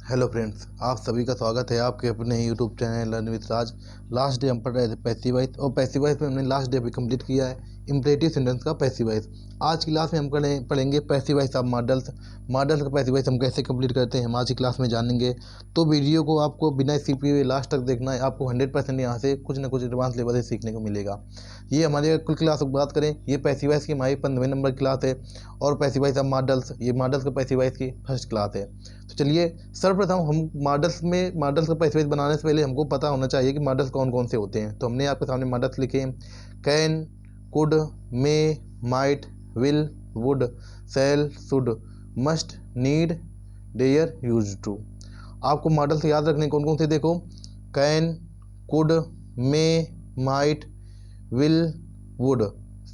Hello friends, आप सभी का स्वागत है आपके अपने ही YouTube channel learn with Raj. Last day हम पढ़ रहे थे पैसिव वॉइस और पैसिव वॉइस में हमने लास्ट डे भी कंप्लीट किया है इम्परेटिव सेंटेंस का पैसिव वॉइस। आज की क्लास में हम पढ़ेंगे passive voice of modals. Modals का पैसिव वॉइस हम कैसे कंप्लीट करते हैं हम आज की क्लास में जानेंगे। तो वीडियो को आपको बिना स्किप किए लास्ट तक देखना है। आपको 100% यहाँ से कुछ ना कुछ एडवांस लेवल से सीखने को मिलेगा। ये हमारे कुल क्लास की बात करें, ये पैसिव वॉइस की हमारी 15वें नंबर की क्लास है और पैसिव वॉइस ऑफ मॉडल्स, ये मॉडल्स का पैसिव वॉइस की फर्स्ट क्लास है। तो चलिए सर्वप्रथम हम मॉडल्स का पैसिव वॉइस बनाने से पहले हमको पता होना चाहिए कि मॉडल्स कौन कौन से होते हैं। तो हमने आपके सामने मॉडल्स लिखे हैं: can, could, may, might, will, would, shall, should, must, need, dare, used to. आपको मॉडल्स याद रखने कौन कौन से, देखो can, could, may, might, will, would,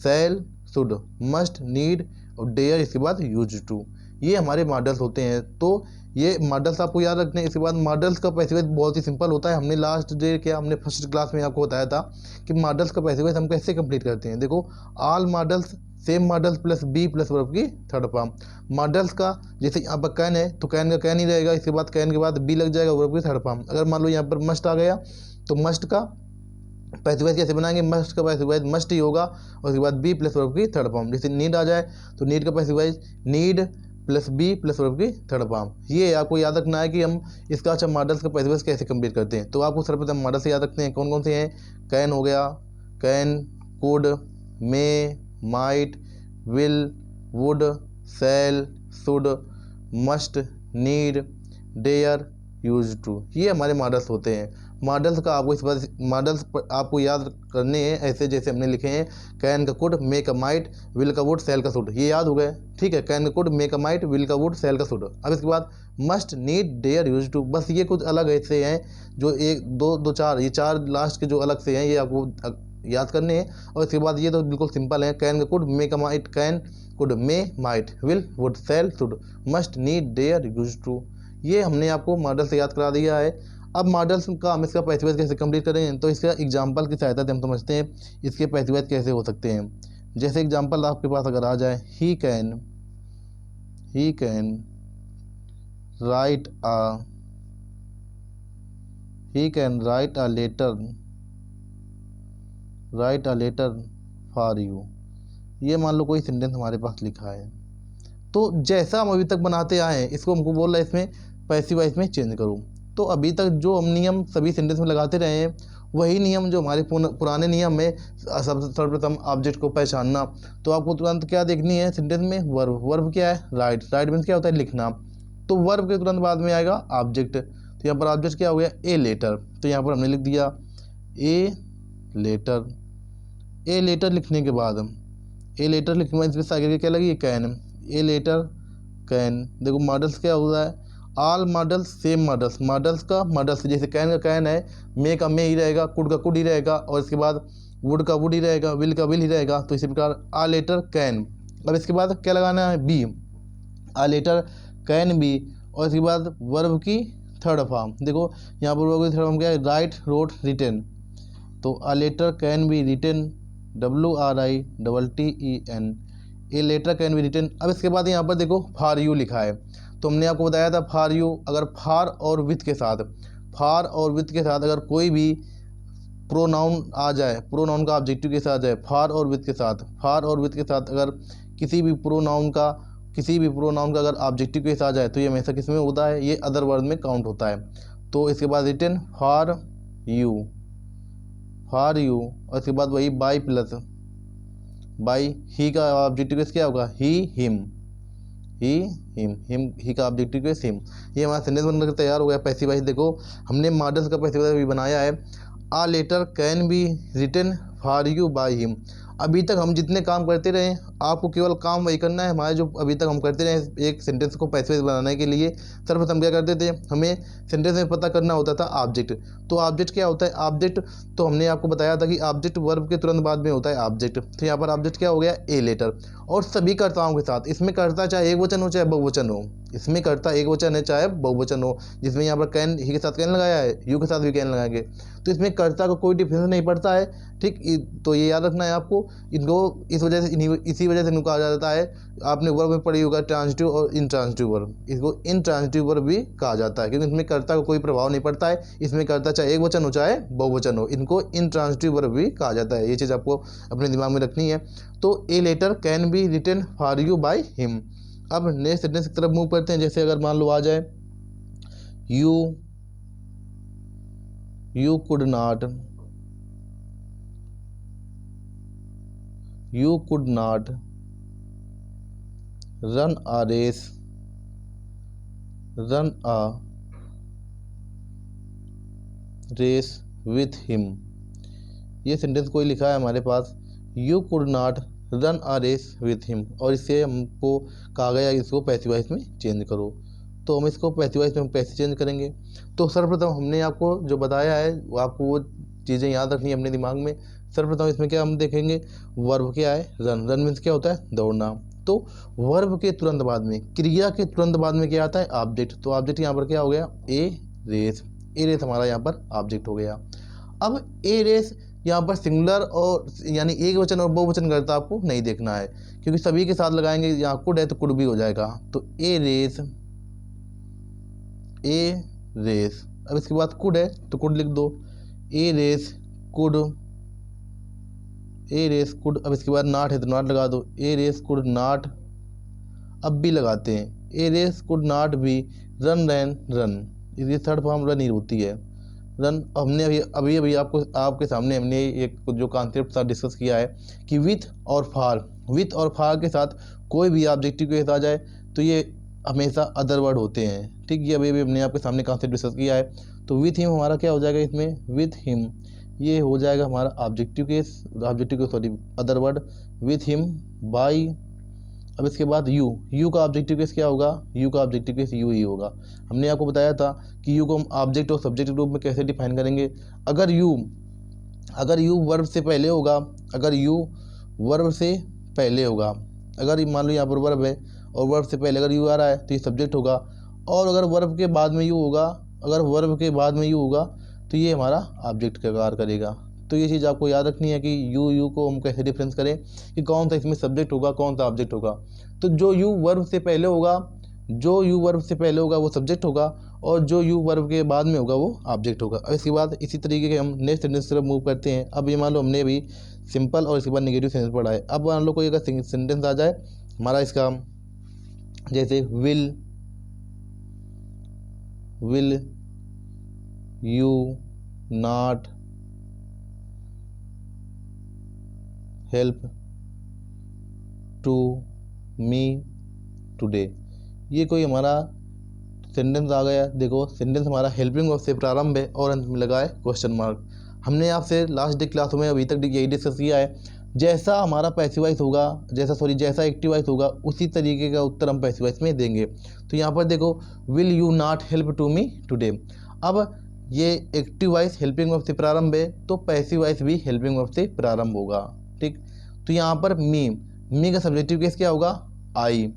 shall, should, must, need और डेयर, इसके बाद यूज्ड टू। ये हमारे मॉडल्स होते हैं। तो ये मॉडल्स आपको याद रखने हैं। इसके बाद मॉडल्स का पैसिव वॉइस बहुत ही सिंपल होता है। हमने लास्ट डे हमने फर्स्ट क्लास में आपको बताया था कि मॉडल्स का पैसिव वॉइस हम कैसे कंप्लीट करते हैं। देखो, all modals same modals plus be plus verb की थर्ड फॉर्म। मॉडल्स का जैसे यहाँ पर कैन है तो कैन का कैन ही रहेगा, इसके बाद कैन के बाद बी लग जाएगा, वर्ब की थर्ड फॉर्म। अगर मान लो यहाँ पर मस्ट आ गया तो मस्ट का पैसिव वॉइस कैसे बनाएंगे, मस्ट का पैसिव वॉइस मस्ट ही होगा और उसके बाद बी प्लस वर्ब की थर्ड फॉर्म। जैसे नीड आ जाए तो नीड का passive voice need plus be plus verb की थर्ड फॉर्म। ये आपको याद रखना है कि हम इसका अच्छा मॉडल्स का पैसिव वॉइस कैसे कंप्लीट करते हैं। तो आपको सर्वप्रथम मॉडल से याद रखते हैं कौन कौन से हैं। कैन हो गया, can, could, may, might, will, would, shall, should, must, need, dare, use to. ये हमारे मॉडल्स होते हैं। मॉडल्स का आपको इस बार मॉडल्स आपको याद करने हैं ऐसे जैसे हमने लिखे हैं: कैन का कुड, मे का माइट, विल का वुड, शैल का शुड। ये याद हो गए, ठीक है। कैन का कुड, मे का माइट, विल का वुड, शैल का शुड। अब इसके बाद must, need, dare, use to. बस ये कुछ अलग ऐसे हैं जो एक दो दो चार, ये चार लास्ट के जो अलग से हैं ये आपको याद करने हैं। और इसके बाद ये तो बिल्कुल सिंपल है: कैन का कुड, मे का might, can, could, may, might, will, would, shall, should, must, need, dare, use to. ये हमने आपको मॉडल से याद करा दिया है। अब मॉडल्स का हम इसका पैसिव वॉइस कैसे कंप्लीट करें, तो इसका एग्जांपल की सहायता से हम समझते हैं इसके पैसिव वॉइस कैसे हो सकते हैं। जैसे एग्जांपल आपके पास अगर आ जाए, he can write a letter for you. ये मान लो कोई सेंटेंस हमारे पास लिखा है, तो जैसा हम अभी तक बनाते आए हैं इसको हमको बोल रहा है इसमें पैसिव वॉइस में चेंज करो। तो अभी तक जो हम नियम सभी सेंटेंस में लगाते रहे हैं वही नियम जो हमारे पुराने नियम में सर्वप्रथम ऑब्जेक्ट को पहचानना। तो आपको तुरंत क्या देखनी है सेंटेंस में, वर्ब क्या है, राइट मीन्स क्या होता है, लिखना। तो वर्ब के तुरंत बाद में आएगा ऑब्जेक्ट। तो यहाँ पर ऑब्जेक्ट क्या हो गया, ए लेटर। तो यहाँ पर हमने लिख दिया ए लेटर लिखने के बाद इसमें आगे क्या लगी, कैन। A letter can. देखो मॉडल्स क्या होता है, all modals same modals. Modals जैसे कैन का कैन है, मे का मे ही रहेगा, कुड का कुड ही रहेगा और इसके बाद वुड का वुड ही रहेगा, विल का विल ही रहेगा। तो इसी प्रकार आ लेटर कैन। अब इसके बाद क्या लगाना है, be. A letter can be और इसके बाद वर्ब की थर्ड फॉर्म। देखो यहाँ पर वर्ब की थर्ड फॉर्म क्या है, राइट, रोट, रिटेन। तो a letter can be written, WRITTEN। A letter can be written. अब इसके बाद यहाँ पर देखो फॉर यू लिखा है। तो हमने आपको बताया था फॉर यू, अगर फॉर और विथ के साथ अगर कोई भी प्रोनाउन आ जाए, प्रोनाउन का ऑब्जेक्टिव के साथ जाए, फॉर और विथ के साथ अगर किसी भी प्रोनाउन का अगर ऑब्जेक्टिव के साथ जाए तो ये हमेशा किस में होता है, ये अदर वर्ड में काउंट होता है। तो इसके बाद रिटेन फॉर यू और इसके बाद वही बाई ही का ऑब्जेक्टिव केस क्या होगा, हिम का ऑब्जेक्टिव केस हिम। ये हमारा सेंटेंस बनकर तैयार हो गया पैसिव वॉइस। देखो हमने मॉडल्स का पैसिव वॉइस भी बनाया है। A letter can be written for you by him. अभी तक हम जितने काम करते रहे आपको केवल काम वही करना है हमारे जो अभी तक हम करते रहे एक सेंटेंस को पैसिव वॉइस बनाने के लिए। सर्वप्रथम क्या करते थे, हमें सेंटेंस में पता करना होता था ऑब्जेक्ट। तो ऑब्जेक्ट क्या होता है, ऑब्जेक्ट तो हमने आपको बताया था कि ऑब्जेक्ट वर्ब के तुरंत बाद में होता है ऑब्जेक्ट। तो यहाँ पर ऑब्जेक्ट क्या हो गया, ए लेटर। और सभी कर्ताओं के साथ, इसमें कर्ता चाहे एक वचन हो चाहे बहुवचन हो, इसमें कर्ता एक वचन है चाहे बहुवचन हो, जिसमें यहाँ पर कैन ही के साथ कैन लगाया है, यू के साथ भी कैन लगाएंगे, तो इसमें कर्ता का कोई डिफरेंस नहीं पड़ता है। ठीक, तो ये याद रखना है आपको। इनको इस वजह से इसी वजह से इनको कहा जाता है, आपने वर्ब में पढ़ी होगा ट्रांजिटिव और इंट्रांजिटिव वर्ब, इसको इंट्रांजिटिव वर्ब भी कहा जाता है, क्योंकि इसमें कर्ता का कोई प्रभाव नहीं पड़ता है। इसमें कर्ता चाहे एक वचन हो चाहे बहुवचन हो, इनको इंट्रांजिटिव वर्ब भी कहा जाता है। ये चीज़ आपको अपने दिमाग में रखनी है। तो a letter can be written for you by him. अब नेक्स्ट सेंटेंस की तरफ मूव करते हैं। जैसे अगर मान लो आ जाए you could not run a race with him. ये सेंटेंस कोई लिखा है हमारे पास, you could not run a race with him, और इससे हमको कहा गया इसको पैसिव वॉइस में चेंज करो। तो हम इसको पैसिव वॉइस में कैसे चेंज करेंगे? तो सर्वप्रथम हमने आपको जो बताया है वो आपको वो चीज़ें याद रखनी है अपने दिमाग में। सर्वप्रथम इसमें क्या हम देखेंगे, वर्ब क्या है, रन। रन मीन्स क्या होता है, दौड़ना। तो वर्ब के तुरंत बाद में, क्रिया के तुरंत बाद में क्या आता है, ऑब्जेक्ट। तो ऑब्जेक्ट यहाँ पर क्या हो गया, ए रेस। ए रेस हमारा यहाँ पर ऑब्जेक्ट हो गया। अब ए रेस यहाँ पर सिंगुलर और यानी एक वचन और बहुवचन करता आपको नहीं देखना है, क्योंकि सभी के साथ लगाएंगे। यहाँ कुड है तो कुड भी हो जाएगा। तो ए रेस, अब इसके बाद कुड है तो कुड लिख दो, ए रेस कुड। अब इसके बाद नॉट है तो नॉट लगा दो, ए रेस कुड नॉट। अब भी लगाते हैं, a race could not be run. इसकी थर्ड फॉर्म रन ही होती है, रन। हमने अभी आपके सामने हमने एक जो कॉन्सेप्ट था डिस्कस किया है कि विथ और फार के साथ कोई भी ऑब्जेक्टिव के साथ आ जाए तो ये हमेशा अदर वर्ड होते हैं। ठीक, ये अभी हमने आपके सामने कॉन्सेप्ट डिस्कस किया है। तो विथ हिम हमारा क्या हो जाएगा, इसमें विथ हिम ये हो जाएगा हमारा objective case other word, with him by. अब इसके बाद यू का ऑब्जेक्टिव केस क्या होगा, यू का ऑब्जेक्टिव केस यू ही होगा। हमने आपको बताया था कि यू को हम ऑब्जेक्ट और सब्जेक्ट के रूप में कैसे डिफाइन करेंगे। अगर यू वर्ब से पहले होगा, अगर मान लो यहाँ पर वर्ब है और वर्ब से पहले अगर यू आ रहा है तो ये सब्जेक्ट होगा, और अगर वर्ब के बाद में यू होगा तो ये हमारा ऑब्जेक्ट का कार्य करेगा। तो ये चीज़ आपको याद रखनी है कि यू को हम कैसे डिफरेंस करें कि कौन सा इसमें सब्जेक्ट होगा, कौन सा ऑब्जेक्ट होगा। तो जो यू वर्ब से पहले होगा वो सब्जेक्ट होगा, और जो यू वर्ब के बाद में होगा वो ऑब्जेक्ट होगा। और इसके बाद इसी तरीके के हम नेक्स्ट सेंटेंस की तरफ मूव करते हैं। अब ये मान लो हमने अभी सिंपल और इसके बाद नेगेटिव सेंटेंस पढ़ा है। अब मान लो कोई अगर सेंटेंस आ जाए हमारा इसका, जैसे will you not help to me today. ये कोई हमारा सेंटेंस आ गया। देखो सेंटेंस हमारा हेल्पिंग वर्ब से प्रारंभ है और अंत में लगा है क्वेश्चन मार्क। हमने आपसे लास्ट डे क्लासों में अभी तक यही डिस्कस किया है, जैसा हमारा पैसिव वॉइस होगा, जैसा एक्टिव वॉइस होगा उसी तरीके का उत्तर हम पैसिव वॉइस में देंगे। तो यहाँ पर देखो will you not help to me today. अब ये एक्टिव वॉइस हेल्पिंग वर्ब से प्रारंभ है तो पैसिव वॉइस भी हेल्पिंग वर्ब से प्रारंभ होगा। ठीक, तो यहाँ पर मी का सब्जेक्टिव केस क्या होगा, आई।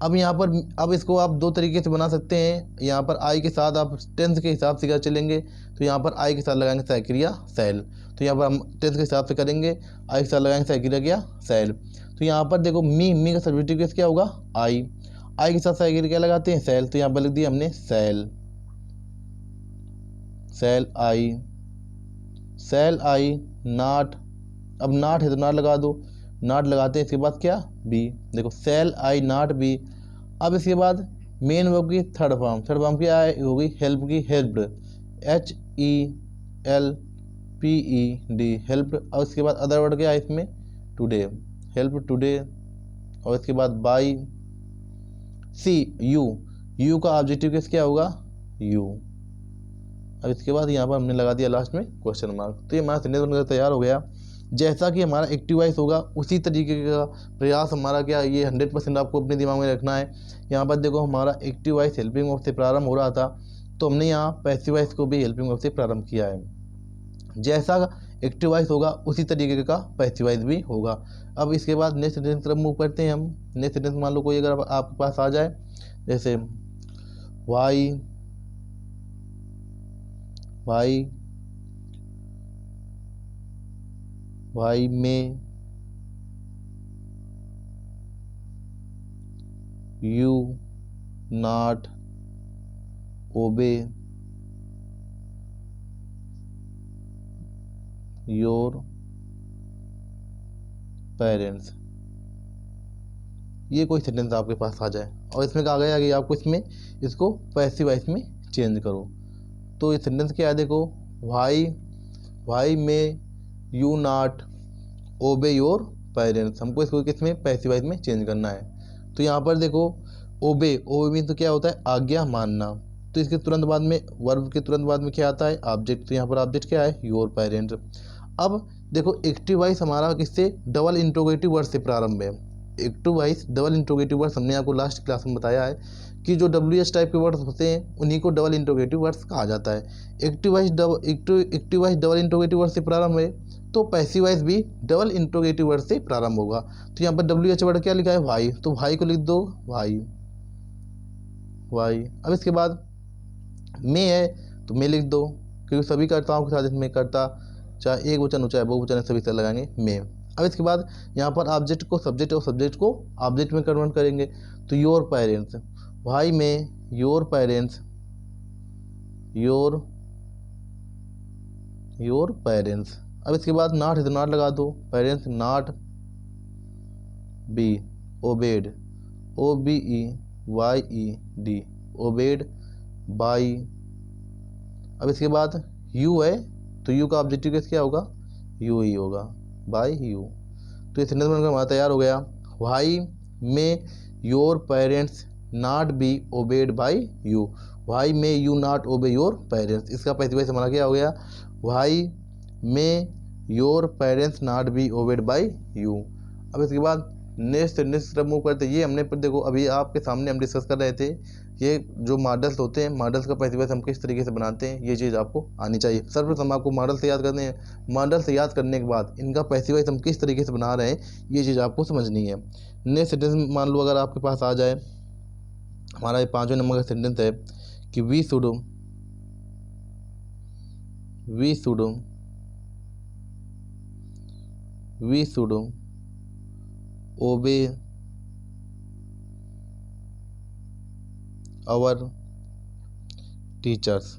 अब इसको आप दो तरीके से बना सकते हैं। यहाँ पर आई के साथ आप टेंस के हिसाब से क्या चलेंगे, तो यहाँ पर आई के साथ लगाएंगे सह-क्रिया सेल। तो यहाँ पर हम टेंस के हिसाब से करेंगे, आई के साथ लगाएंगे सह-क्रिया क्या सेल। तो यहाँ पर देखो मी का सब्जेक्टिव केस क्या होगा, आई के साथ सह-क्रिया क्या लगाते हैं, सेल। तो यहाँ पर लिख दिया हमने सेल आई नॉट। अब नॉट है तो नॉट लगा दो, नॉट लगाते हैं। इसके बाद क्या, बी। देखो सेल आई नॉट बी। अब इसके बाद मेन वर्ब की थर्ड फॉर्म क्या है, होगी हेल्प की हेल्प्ड, HELPED हेल्प्ड। और इसके बाद अदर वर्ड क्या है इसमें, टुडे, हेल्प टुडे। और इसके बाद बाय। सी यू का ऑब्जेक्टिव केस क्या होगा, यू। अब इसके बाद यहाँ पर हमने लगा दिया लास्ट में क्वेश्चन मार्क। तो ये हमारा सेंटेंस बनकर तैयार हो गया। जैसा कि हमारा एक्टिव वॉइस होगा उसी तरीके का प्रयास हमारा क्या, ये 100% आपको अपने दिमाग में रखना है। यहाँ पर देखो हमारा एक्टिव वॉइस हेल्पिंग वर्ब से प्रारंभ हो रहा था, तो हमने यहाँ पैसिव वॉइस को भी हेल्पिंग वर्ब से प्रारंभ किया है। जैसा एक्टिव वॉइस होगा उसी तरीके का पैसिव वॉइस भी होगा। अब इसके बाद नेक्स्ट सेंटेंस तरफ मूव करते हैं हम। नेक्स्ट सेंटेंस मान लो कोई अगर आपके पास आ जाए, जैसे Y Y Y may you not obey your parents. ये कोई सेंटेंस आपके पास आ जाए और इसमें कहा गया कि आपको इसमें इसको पैसिव वॉइस में चेंज करो। तो ये सेंटेंस क्या है, देखो, Y may you not obey your parents, हमको इसको किसमें पैसिव वॉइस में चेंज करना है। तो यहाँ पर देखो ओबे मीन तो क्या होता है, आज्ञा मानना। तो इसके तुरंत बाद में वर्ब के तुरंत बाद में क्या आता है, ऑब्जेक्ट। तो यहाँ पर ऑब्जेक्ट क्या है, योर पेरेंट्स। अब देखो एक्टिव वॉइस हमारा किससे, डबल इंट्रोगेटिव वर्ड से प्रारंभ है। Active voice double interrogative words हमने आपको लास्ट क्लास में बताया है कि जो WH टाइप के वर्ड्स होते हैं उन्हीं को डबल इंट्रोगेटिव वर्ड्स कहा जाता है। Active voice double interrogative word से प्रारंभ है, तो पैसिव वॉइस भी डबल इंट्रोगेटिव वर्ड से प्रारंभ होगा। तो यहाँ पर WH वर्ड क्या लिखा है, भाई, तो भाई को लिख दो वाई। अब इसके बाद मैं है तो मैं लिख दो, क्योंकि सभी कर्ताओं के साथ इसमें कर्ता चाहे एक वचन हो चाहे बहुवचन सभी से लगाएंगे मैं। अब इसके बाद यहाँ पर ऑब्जेक्ट को सब्जेक्ट और सब्जेक्ट को ऑब्जेक्ट में कन्वर्ट करेंगे। तो योर पेरेंट्स, भाई में योर पेरेंट्स, योर पेरेंट्स। अब इसके बाद नॉट है तो नॉट लगा दो, parents not be obeyed, OBEYED obeyed by. अब इसके बाद यू है तो यू का ऑब्जेक्टिव केस क्या होगा, यू ही होगा, बाई यू। तो ये सेंटेंस बनकर हमारा तैयार हो गया, why may your parents not be obeyed by you, why may you not obey your parents. इसका पैसिव वॉइस हमारा क्या हो गया, why may your parents not be obeyed by you. अब इसके बाद नेक्स्ट तरफ मूव करते, ये हमने पर देखो अभी आपके सामने हम डिस्कस कर रहे थे, ये जो मॉडल्स होते हैं, मॉडल्स का पैसिव वॉइस हम किस तरीके से बनाते हैं, ये चीज़ आपको आनी चाहिए। सर्वप्रथम आपको मॉडल से याद करने हैं, मॉडल से याद करने के बाद इनका पैसिव वॉइस हम किस तरीके से बना रहे हैं, ये चीज़ आपको समझनी है। नेक्स्ट सेंटेंस मान लो अगर आपके पास आ जाए, हमारा ये 5वें नंबर का सेंटेंस है कि we should obey our teachers,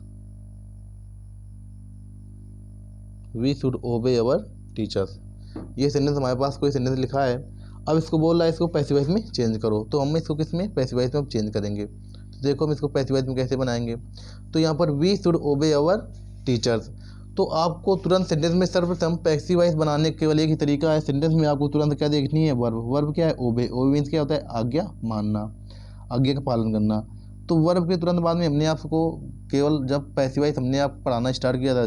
we should obey our teachers. ये सेंटेंस हमारे पास कोई सेंटेंस लिखा है, अब इसको बोल रहा है इसको पैसिव वॉइस में चेंज करो। तो हम इसको किस में, पैसिव वॉइस में चेंज करेंगे। तो देखो हम इसको पैसिव वॉइस में कैसे बनाएंगे। तो यहाँ पर we should obey our teachers, तो आपको तुरंत सेंटेंस में सर्वप्रथम पैसिव वॉइस बनाने केवल एक ही तरीका है। सेंटेंस में आपको तुरंत क्या देखनी है, वर्ब क्या है, ओबे मीन्स क्या होता है, आज्ञा मानना, आज्ञा का पालन करना। तो वर्ब के तुरंत बाद में हमने आपको केवल जब पैसिव वॉइस हमने आप पढ़ाना स्टार्ट किया था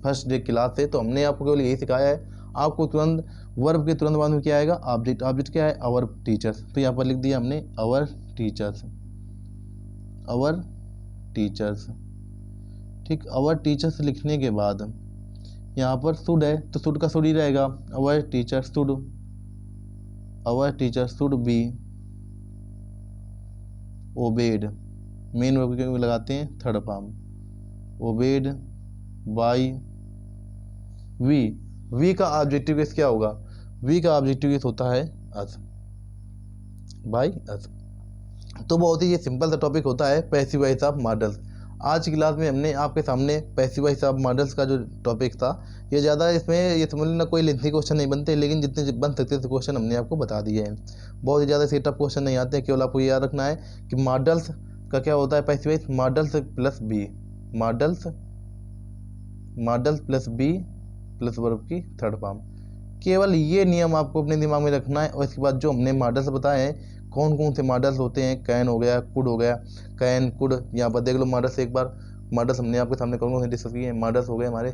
फर्स्ट डे क्लास से, तो हमने आपको केवल यही सिखाया है, आपको तुरंत वर्ब के तुरंत बाद में क्या आएगा, ऑब्जेक्ट क्या है, आवर टीचर्स। तो यहाँ पर लिख दिया हमने आवर टीचर्स, ठीक। आवर टीचर्स लिखने के बाद यहाँ पर शुड है तो शुड का शुड ही रहेगा, our teacher should be obeyed, main verb के लगाते हैं third form, obeyed by we का ऑब्जेक्टिव केस क्या होगा, वी का ऑब्जेक्टिव केस होता है अस, बाई अस। तो बहुत ही ये सिंपल सा टॉपिक होता है पैसिव वॉइस ऑफ मॉडल्स। आज की क्लास में हमने आपके सामने पैसिव वॉइस ऑफ मॉडल्स का जो टॉपिक था, ये ज़्यादा इसमें ये समझ लेना कोई लेंथी क्वेश्चन नहीं बनते, लेकिन जितने बन सकते थे क्वेश्चन हमने आपको बता दिए हैं। बहुत ही ज़्यादा सेटअप क्वेश्चन नहीं आते हैं, केवल आपको याद रखना है कि मॉडल्स का क्या होता है passive voice, modals plus be plus verb की थर्ड फॉर्म। केवल ये नियम आपको अपने दिमाग में रखना है। और इसके बाद जो हमने मॉडल्स बताए हैं, कौन कौन से मॉडल्स होते हैं, कैन हो गया, कुड हो गया, कैन कुड, यहाँ पर देख लो मॉडल्स एक बार। मॉडल्स हमने आपके सामने कौन कौन से डिस्कस किए हैं, मॉडल्स हो गए हमारे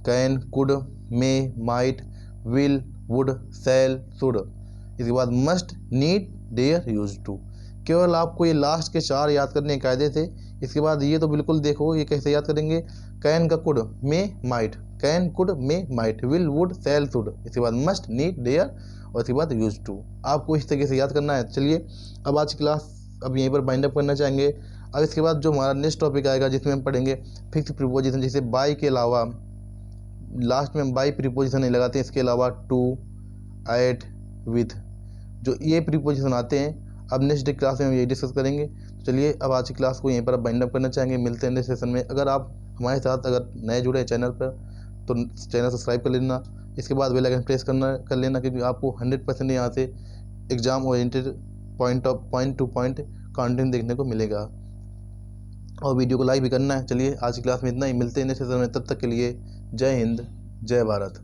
can could, may, might, will, would, shall, should. इसके बाद must, need, dare, use to. केवल आपको ये लास्ट के 4 याद करने के कायदे थे। इसके बाद ये तो बिल्कुल देखो ये कैसे याद करेंगे, कैन का could, may, might, can could may might, will would shall should, इसके बाद मस्ट, नीड, डेयर और इसके बाद यूज टू। आपको इस तरीके से याद करना है। चलिए अब आज की क्लास अब यहीं पर बाइंड अप करना चाहेंगे। अब इसके बाद जो हमारा नेक्स्ट टॉपिक आएगा जिसमें हम पढ़ेंगे फिक्स प्रीपोजिशन, जैसे बाय के अलावा लास्ट में हम बाय प्रीपोजिशन नहीं लगाते हैं, इसके अलावा टू, एट, विथ, जो ये प्रीपोजिशन आते हैं। अब नेक्स्ट डे क्लास में हम यही डिस्कस करेंगे। तो चलिए अब आज की क्लास को यहीं पर बाइंड अप करना चाहेंगे। मिलते हैं नेक्स्ट सेशन में। अगर आप हमारे साथ अगर नए जुड़े हैं चैनल पर तो चैनल सब्सक्राइब कर लेना, इसके बाद बेल आइकन प्रेस कर लेना, क्योंकि आपको 100% यहाँ से exam oriented point two point content देखने को मिलेगा। और वीडियो को लाइक भी करना है। चलिए आज की क्लास में इतना ही, मिलते हैं नेक्स्ट सेशन में। तब तक के लिए जय हिंद, जय भारत।